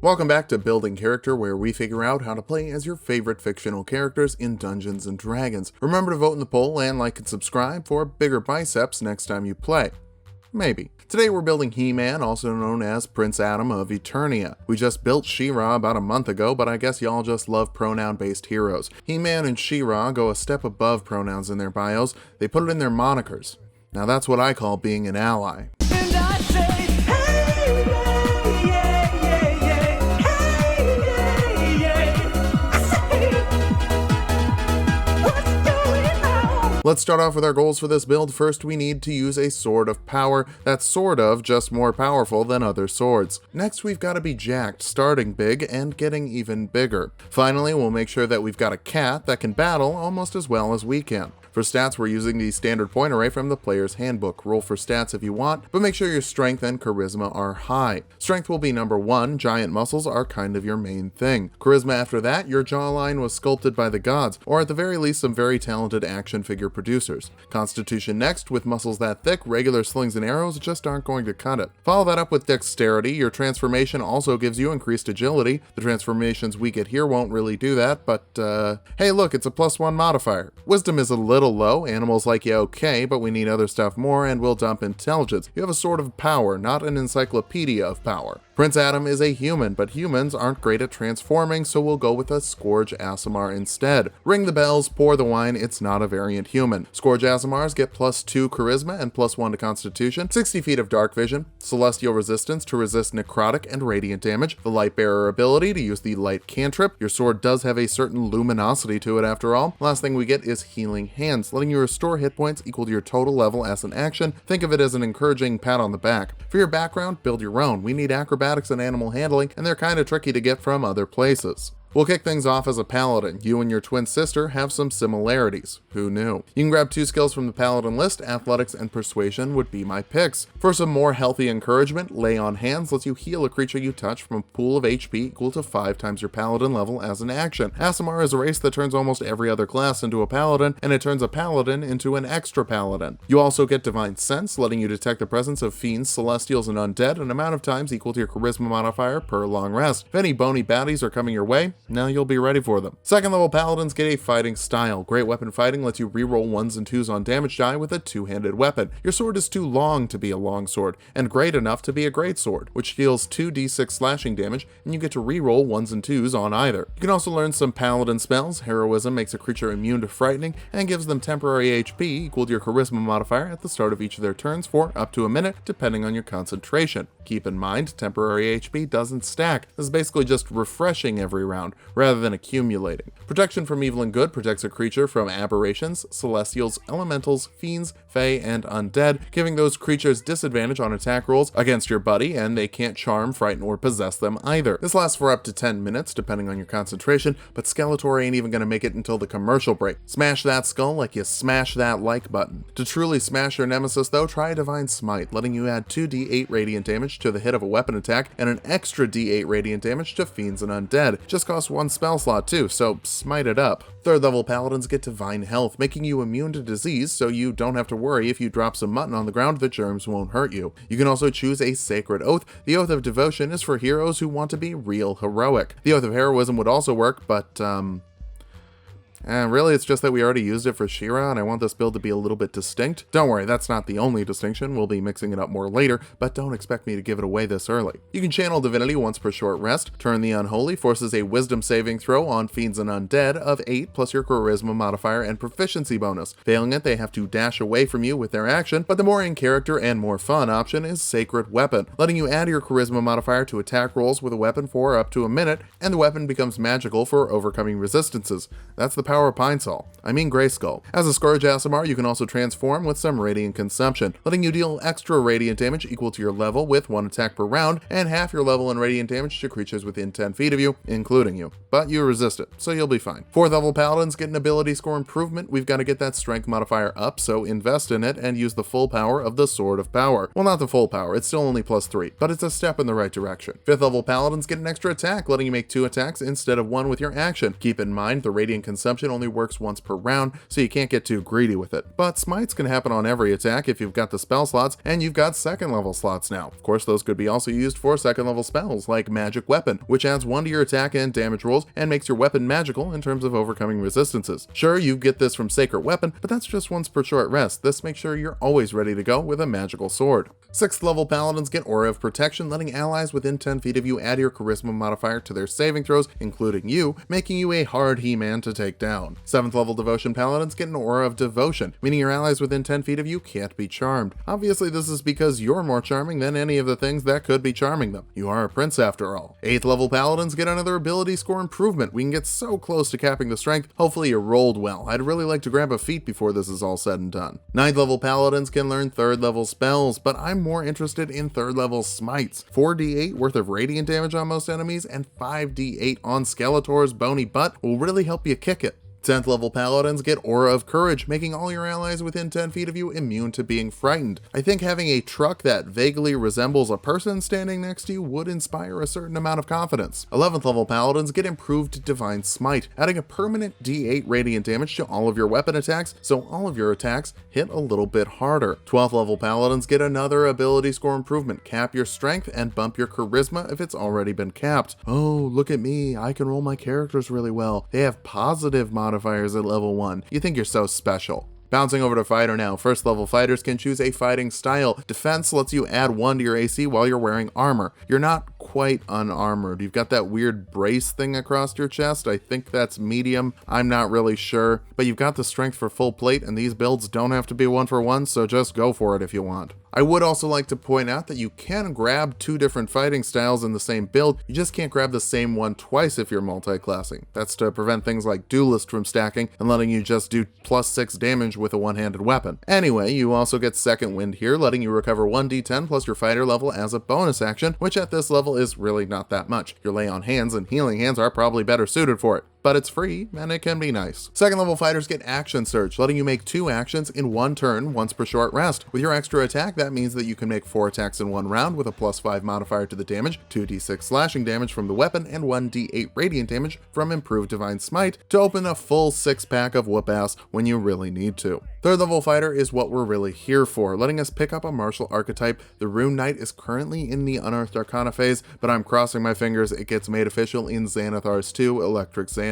Welcome back to Building Character, where we figure out how to play as your favorite fictional characters in Dungeons & Dragons. Remember to vote in the poll and like and subscribe for bigger biceps next time you play. Maybe. Today we're building He-Man, also known as Prince Adam of Eternia. We just built She-Ra about a month ago, but I guess y'all just love pronoun-based heroes. He-Man and She-Ra go a step above pronouns in their bios. They put it in their monikers. Now that's what I call being an ally. And I say, hey, yeah, yeah, yeah, hey, yeah. I say, what's going on? Let's start off with our goals for this build. First, we need to use a Sword of Power that's sort of just more powerful than other swords. Next, we've got to be jacked, starting big and getting even bigger. Finally, we'll make sure that we've got a cat that can battle almost as well as we can. For stats, we're using the standard point array from the player's handbook. Roll for stats if you want, but make sure your strength and charisma are high. Strength will be number 1, giant muscles are kind of your main thing. Charisma after that, your jawline was sculpted by the gods, or at the very least some very talented action figure producers. Constitution next, with muscles that thick, regular slings and arrows just aren't going to cut it. Follow that up with dexterity. Your transformation also gives you increased agility. The transformations we get here won't really do that, but hey look, it's a +1 modifier. Wisdom is a little low, animals like you okay, but we need other stuff more, and we'll dump intelligence. You have a Sword of Power, not an encyclopedia of power. Prince Adam is a human, but humans aren't great at transforming, so we'll go with a Scourge Aasimar instead. Ring the bells, pour the wine, it's not a variant human. Scourge Aasimars get +2 charisma and +1 to constitution, 60 feet of dark vision, celestial resistance to resist necrotic and radiant damage, the light bearer ability to use the light cantrip. Your sword does have a certain luminosity to it after all. Last thing we get is healing hands, letting you restore hit points equal to your total level as an action. Think of it as an encouraging pat on the back. For your background, build your own. We need acrobatics and animal handling, and they're kind of tricky to get from other places. We'll kick things off as a paladin. You and your twin sister have some similarities. Who knew? You can grab 2 skills from the paladin list. Athletics and persuasion would be my picks. For some more healthy encouragement, lay on hands lets you heal a creature you touch from a pool of HP equal to 5 times your paladin level as an action. Aasimar is a race that turns almost every other class into a paladin, and it turns a paladin into an extra paladin. You also get divine sense, letting you detect the presence of fiends, celestials, and undead an amount of times equal to your charisma modifier per long rest. If any bony baddies are coming your way, now you'll be ready for them. Second level paladins get a fighting style. Great weapon fighting lets you reroll 1s and 2s on damage die with a 2-handed weapon. Your sword is too long to be a long sword, and great enough to be a great sword, which deals 2d6 slashing damage, and you get to reroll 1s and 2s on either. You can also learn some paladin spells. Heroism makes a creature immune to frightening, and gives them temporary HP equal to your charisma modifier at the start of each of their turns for up to a minute, depending on your concentration. Keep in mind, temporary HP doesn't stack. This is basically just refreshing every round, rather than accumulating. Protection from evil and good protects a creature from aberrations, celestials, elementals, fiends, fae, and undead, giving those creatures disadvantage on attack rolls against your buddy, and they can't charm, frighten, or possess them either. This lasts for up to 10 minutes, depending on your concentration, but Skeletor ain't even gonna make it until the commercial break. Smash that skull like you smash that like button. To truly smash your nemesis though, try Divine Smite, letting you add 2d8 radiant damage to the hit of a weapon attack, and an extra d8 radiant damage to fiends and undead. Just costs 1 spell slot too, so smite it up. Third level paladins get divine health, making you immune to disease, so you don't have to worry if you drop some mutton on the ground, the germs won't hurt you. You can also choose a sacred oath. The oath of devotion is for heroes who want to be real heroic. The oath of heroism would also work, but really, it's just that we already used it for She-Ra, and I want this build to be a little bit distinct. Don't worry, that's not the only distinction. We'll be mixing it up more later, but don't expect me to give it away this early. You can channel divinity once per short rest. Turn the Unholy forces a wisdom saving throw on fiends and undead of 8 plus your charisma modifier and proficiency bonus. Failing it, they have to dash away from you with their action, but the more in character and more fun option is Sacred Weapon, letting you add your charisma modifier to attack rolls with a weapon for up to a minute, and the weapon becomes magical for overcoming resistances. That's the power of Pine-Sol. Grayskull. As a Scourge Aasimar, you can also transform with some Radiant Consumption, letting you deal extra Radiant damage equal to your level with 1 attack per round, and half your level in Radiant damage to creatures within 10 feet of you, including you. But you resist it, so you'll be fine. 4th level Paladins get an ability score improvement. We've got to get that Strength modifier up, so invest in it and use the full power of the Sword of Power. Well, not the full power, it's still only +3, but it's a step in the right direction. 5th level Paladins get an extra attack, letting you make 2 attacks instead of 1 with your action. Keep in mind, the Radiant Consumption consumption only works once per round, so you can't get too greedy with it. But smites can happen on every attack if you've got the spell slots, and you've got second level slots now. Of course, those could be also used for second level spells like Magic Weapon, which adds 1 to your attack and damage rolls and makes your weapon magical in terms of overcoming resistances. Sure, you get this from Sacred Weapon, but that's just once per short rest. This makes sure you're always ready to go with a magical sword. 6th level Paladins get Aura of Protection, letting allies within 10 feet of you add your Charisma modifier to their saving throws, including you, making you a hard He-Man to take down. 7th level Devotion Paladins get an Aura of Devotion, meaning your allies within 10 feet of you can't be charmed. Obviously, this is because you're more charming than any of the things that could be charming them. You are a prince after all. 8th level Paladins get another ability score improvement. We can get so close to capping the strength. Hopefully you rolled well. I'd really like to grab a feat before this is all said and done. 9th level Paladins can learn 3rd level spells, but I'm more interested in 3rd level smites. 4d8 worth of radiant damage on most enemies and 5d8 on Skeletor's bony butt will really help you kick it. 10th level Paladins get Aura of Courage, making all your allies within 10 feet of you immune to being frightened. I think having a truck that vaguely resembles a person standing next to you would inspire a certain amount of confidence. 11th level Paladins get Improved Divine Smite, adding a permanent d8 radiant damage to all of your weapon attacks, so all of your attacks hit a little bit harder. 12th level Paladins get another ability score improvement, cap your strength and bump your charisma if it's already been capped. Oh, look at me, I can roll my characters really well. They have positive modifiers at level 1. You think you're so special. Bouncing over to Fighter now, 1st level fighters can choose a fighting style. Defense lets you add 1 to your AC while you're wearing armor. You're not quite unarmored. You've got that weird brace thing across your chest. I think that's medium. I'm not really sure. But you've got the strength for full plate, and these builds don't have to be 1-for-1, so just go for it if you want. I would also like to point out that you can grab 2 different fighting styles in the same build, you just can't grab the same one twice if you're multi-classing. That's to prevent things like Duelist from stacking and letting you just do +6 damage with a one-handed weapon. Anyway, you also get Second Wind here, letting you recover 1d10 plus your fighter level as a bonus action, which at this level is really not that much. Your Lay on Hands and Healing Hands are probably better suited for it. But it's free, and it can be nice. 2nd level fighters get Action Surge, letting you make 2 actions in 1 turn once per short rest. With your extra attack, that means that you can make 4 attacks in 1 round with a +5 modifier to the damage, 2d6 slashing damage from the weapon, and 1d8 radiant damage from Improved Divine Smite to open a full 6-pack of whoop-ass when you really need to. 3rd level fighter is what we're really here for, letting us pick up a martial archetype. The Rune Knight is currently in the Unearthed Arcana phase, but I'm crossing my fingers it gets made official in Xanathar's 2 Electric Xanadu.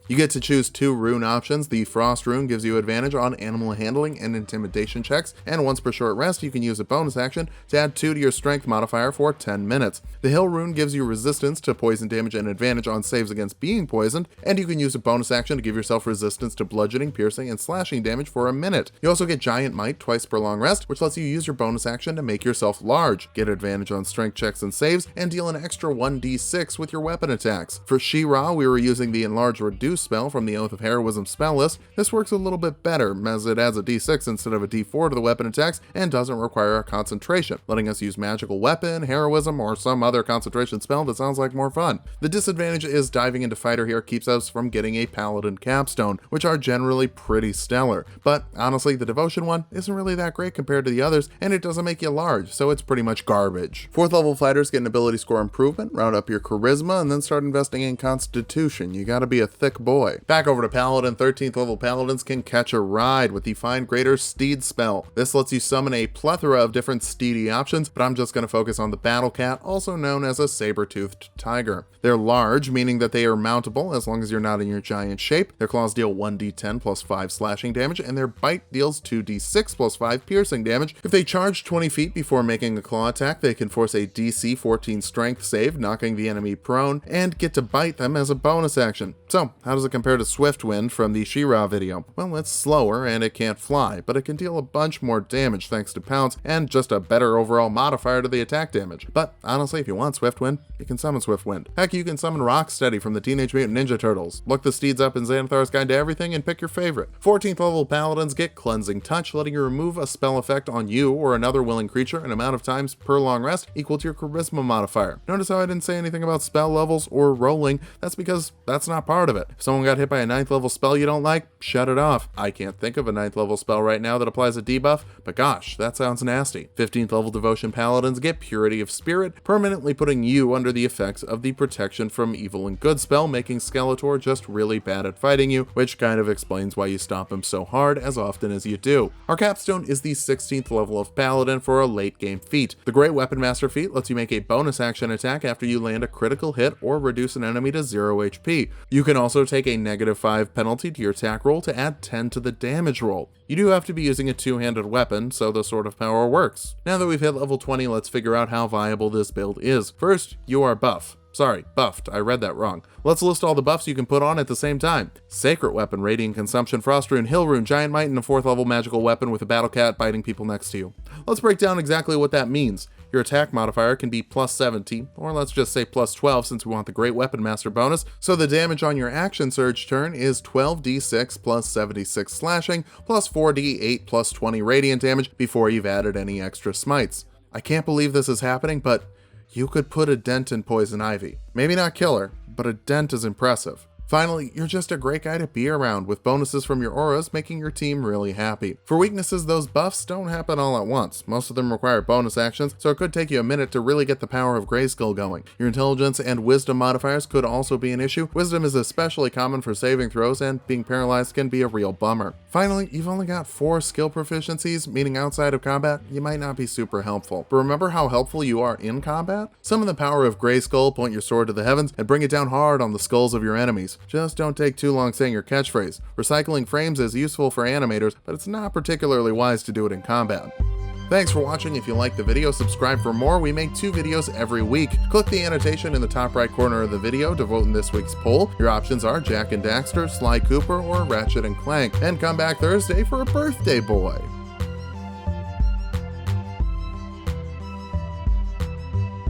You get to choose 2 rune options. The Frost Rune gives you advantage on animal handling and intimidation checks, and once per short rest you can use a bonus action to add 2 to your strength modifier for 10 minutes. The Hill Rune gives you resistance to poison damage and advantage on saves against being poisoned, and you can use a bonus action to give yourself resistance to bludgeoning, piercing, and slashing damage for a minute. You also get Giant Might twice per long rest, which lets you use your bonus action to make yourself large, get advantage on strength checks and saves, and deal an extra 1d6 with your weapon attacks. For She-Ra, we were using the Enlarge Reduce spell from the Oath of Heroism spell list. This works a little bit better, as it adds a d6 instead of a d4 to the weapon attacks and doesn't require a concentration, letting us use Magical Weapon, Heroism, or some other concentration spell that sounds like more fun. The disadvantage is diving into Fighter here keeps us from getting a Paladin capstone, which are generally pretty stellar, but honestly the Devotion one isn't really that great compared to the others, and it doesn't make you large, so it's pretty much garbage. 4th level fighters get an ability score improvement, round up your charisma, and then start investing in constitution. You gotta be a thick boy. Back over to Paladin, 13th level Paladins can catch a ride with the Find Greater Steed spell. This lets you summon a plethora of different steedy options, but I'm just going to focus on the Battle Cat, also known as a saber-toothed tiger. They're large, meaning that they are mountable as long as you're not in your giant shape. Their claws deal 1d10 plus 5 slashing damage, and their bite deals 2d6 plus 5 piercing damage. If they charge 20 feet before making a claw attack, they can force a DC 14 strength save, knocking the enemy prone, and get to bite them as a bonus action. So, how does it compare to Swiftwind from the She-Ra video? Well, it's slower and it can't fly, but it can deal a bunch more damage thanks to Pounce and just a better overall modifier to the attack damage. But honestly, if you want Swiftwind, you can summon Swiftwind. Heck, you can summon Rocksteady from the Teenage Mutant Ninja Turtles. Look the steeds up in Xanathar's Guide to Everything and pick your favorite. 14th level Paladins get get Cleansing Touch, letting you remove a spell effect on you or another willing creature an amount of times per long rest equal to your Charisma modifier. Notice how I didn't say anything about spell levels or rolling? That's because that's not part of it. If someone got hit by a 9th level spell you don't like, shut it off. I can't think of a 9th level spell right now that applies a debuff, but gosh, that sounds nasty. 15th level Devotion Paladins get Purity of Spirit, permanently putting you under the effects of the Protection from Evil and Good spell, making Skeletor just really bad at fighting you, which kind of explains why you stomp him so hard as often as you do. Our capstone is the 16th level of Paladin for a late game feat. The Great Weapon Master feat lets you make a bonus action attack after you land a critical hit or reduce an enemy to 0 HP. You can also take a -5 penalty to your attack roll to add 10 to the damage roll. You do have to be using a two-handed weapon, so the Sword of Power works. Now that we've hit level 20, let's figure out how viable this build is. First, you are buff. Sorry, buffed. I read that wrong. Let's list all the buffs you can put on at the same time. Sacred Weapon, Radiant Consumption, Frost Rune, Hill Rune, Giant Might, and a 4th level magical weapon with a battle cat biting people next to you. Let's break down exactly what that means. Your attack modifier can be +17, or let's just say +12 since we want the Great Weapon Master bonus, so the damage on your action surge turn is 12d6 plus 76 slashing, plus 4d8 plus 20 radiant damage before you've added any extra smites. I can't believe this is happening, but you could put a dent in Poison Ivy. Maybe not kill her, but a dent is impressive. Finally, you're just a great guy to be around, with bonuses from your auras making your team really happy. For weaknesses, those buffs don't happen all at once. Most of them require bonus actions, so it could take you a minute to really get the power of Grayskull going. Your intelligence and wisdom modifiers could also be an issue. Wisdom is especially common for saving throws, and being paralyzed can be a real bummer. Finally, you've only got 4 skill proficiencies, meaning outside of combat, you might not be super helpful. But remember how helpful you are in combat? Summon the power of Grayskull, point your sword to the heavens, and bring it down hard on the skulls of your enemies. Just don't take too long saying your catchphrase. Recycling frames is useful for animators, but it's not particularly wise to do it in combat. Thanks for watching. If you liked the video, subscribe for more. We make 2 videos every week. Click the annotation in the top right corner of the video to vote in this week's poll. Your options are Jak and Daxter, Sly Cooper, or Ratchet and Clank. And come back Thursday for a birthday boy.